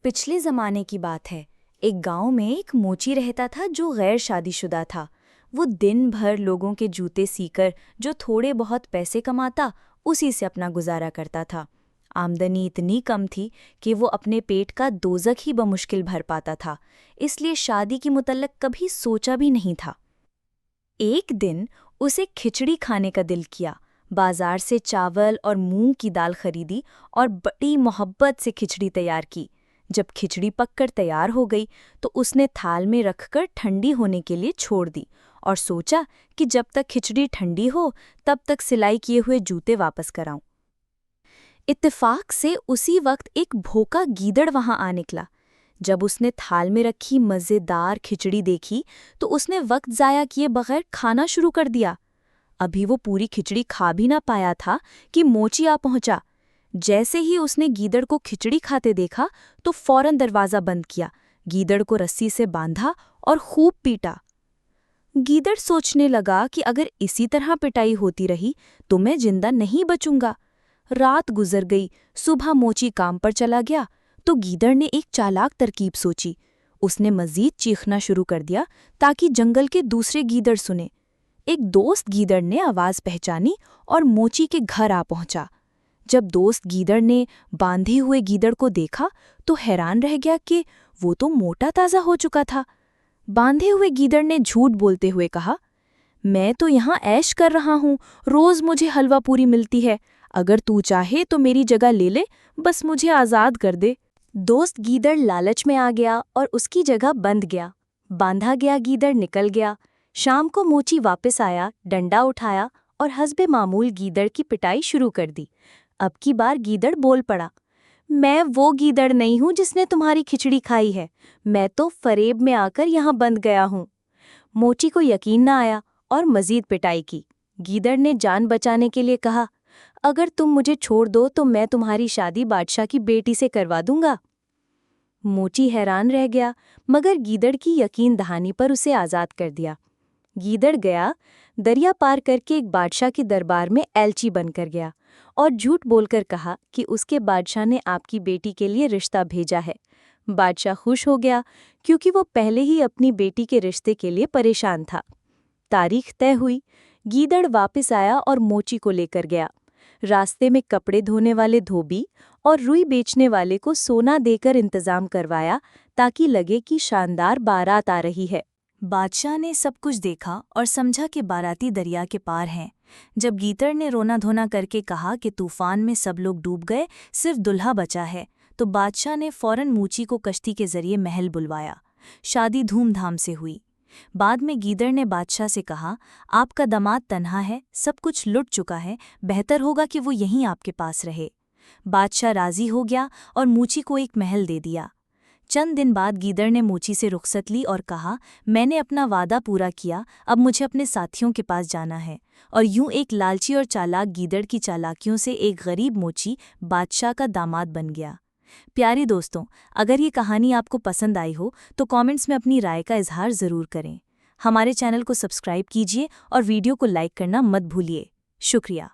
पिछले ज़माने की बात है। एक गांव में एक मोची रहता था जो गैर शादीशुदा था। वो दिन भर लोगों के जूते सीकर जो थोड़े बहुत पैसे कमाता, उसी से अपना गुजारा करता था। आमदनी इतनी कम थी कि वो अपने पेट का दोजख ही बमुश्किल भर पाता था, इसलिए शादी की मुतल्लक कभी सोचा भी नहीं था। एक दिन उसे खिचड़ी खाने का दिल किया। बाजार से चावल और मूंग की दाल खरीदी और बड़ी मोहब्बत से खिचड़ी तैयार की। जब खिचड़ी पककर तैयार हो गई तो उसने थाल में रखकर ठंडी होने के लिए छोड़ दी और सोचा कि जब तक खिचड़ी ठंडी हो तब तक सिलाई किए हुए जूते वापस कराऊं। इत्तेफाक से उसी वक्त एक भोका गीदड़ वहां आ निकला। जब उसने थाल में रखी मज़ेदार खिचड़ी देखी तो उसने वक्त ज़ाया किए बगैर खाना शुरू कर दिया। अभी वो पूरी खिचड़ी खा भी ना पाया था कि मोची आ पहुंचा। जैसे ही उसने गीदड़ को खिचड़ी खाते देखा तो फौरन दरवाज़ा बंद किया, गीदड़ को रस्सी से बांधा और खूब पीटा। गीदड़ सोचने लगा कि अगर इसी तरह पिटाई होती रही तो मैं जिंदा नहीं बचूंगा। रात गुजर गई, सुबह मोची काम पर चला गया तो गीदड़ ने एक चालाक तरकीब सोची। उसने मजीद चीखना शुरू कर दिया ताकि जंगल के दूसरे गीदड़ सुने। एक दोस्त गीदड़ ने आवाज़ पहचानी और मोची के घर आ पहुंचा। जब दोस्त गीदड़ ने बांधे हुए गीदड़ को देखा तो हैरान रह गया कि वो तो मोटा ताज़ा हो चुका था। बांधे हुए गीदड़ ने झूठ बोलते हुए कहा, मैं तो यहाँ ऐश कर रहा हूँ, रोज़ मुझे हलवा पूरी मिलती है। अगर तू चाहे तो मेरी जगह ले ले, बस मुझे आज़ाद कर दे। दोस्त गीदड़ लालच में आ गया और उसकी जगह बंध गया। बांधा गया गीदड़ निकल गया। शाम को मोची वापस आया, डंडा उठाया और हस्बे मामूल गीदड़ की पिटाई शुरू कर दी। अब की बार गीदड़ बोल पड़ा, मैं वो गीदड़ नहीं हूँ जिसने तुम्हारी खिचड़ी खाई है। मैं तो फरेब में आकर यहाँ बंध गया हूँ। मोची को यकीन न आया और मजीद पिटाई की। गीदड़ ने जान बचाने के लिए कहा, अगर तुम मुझे छोड़ दो तो मैं तुम्हारी शादी बादशाह की बेटी से करवा दूंगा। मोची हैरान रह गया, मगर गीदड़ की यकीन दहानी पर उसे आज़ाद कर दिया। गीदड़ गया, दरिया पार करके एक बादशाह के दरबार में एलची बनकर गया और झूठ बोलकर कहा कि उसके बादशाह ने आपकी बेटी के लिए रिश्ता भेजा है। बादशाह खुश हो गया क्योंकि वो पहले ही अपनी बेटी के रिश्ते के लिए परेशान था। तारीख तय हुई। गीदड़ वापस आया और मोची को लेकर गया। रास्ते में कपड़े धोने वाले धोबी और रुई बेचने वाले को सोना देकर इंतजाम करवाया ताकि लगे कि शानदार बारात आ रही है। बादशाह ने सब कुछ देखा और समझा कि बाराती दरिया के पार हैं। जब गीदड़ ने रोना धोना करके कहा कि तूफान में सब लोग डूब गए, सिर्फ दुल्हा बचा है, तो बादशाह ने फौरन मोची को कश्ती के जरिए महल बुलवाया। शादी धूमधाम से हुई। बाद में गीदड़ ने बादशाह से कहा, आपका दामाद तन्हा है, सब कुछ लुट चुका है, बेहतर होगा कि वो यहीं आपके पास रहे। बादशाह राजी हो गया और मोची को एक महल दे दिया। चंद दिन बाद गीदड़ ने मोची से रुखसत ली और कहा, मैंने अपना वादा पूरा किया, अब मुझे अपने साथियों के पास जाना है। और यूं एक लालची और चालाक गीदड़ की चालाकियों से एक गरीब मोची बादशाह का दामाद बन गया। प्यारे दोस्तों, अगर ये कहानी आपको पसंद आई हो तो कमेंट्स में अपनी राय का इजहार ज़रूर करें। हमारे चैनल को सब्सक्राइब कीजिए और वीडियो को लाइक करना मत भूलिए। शुक्रिया।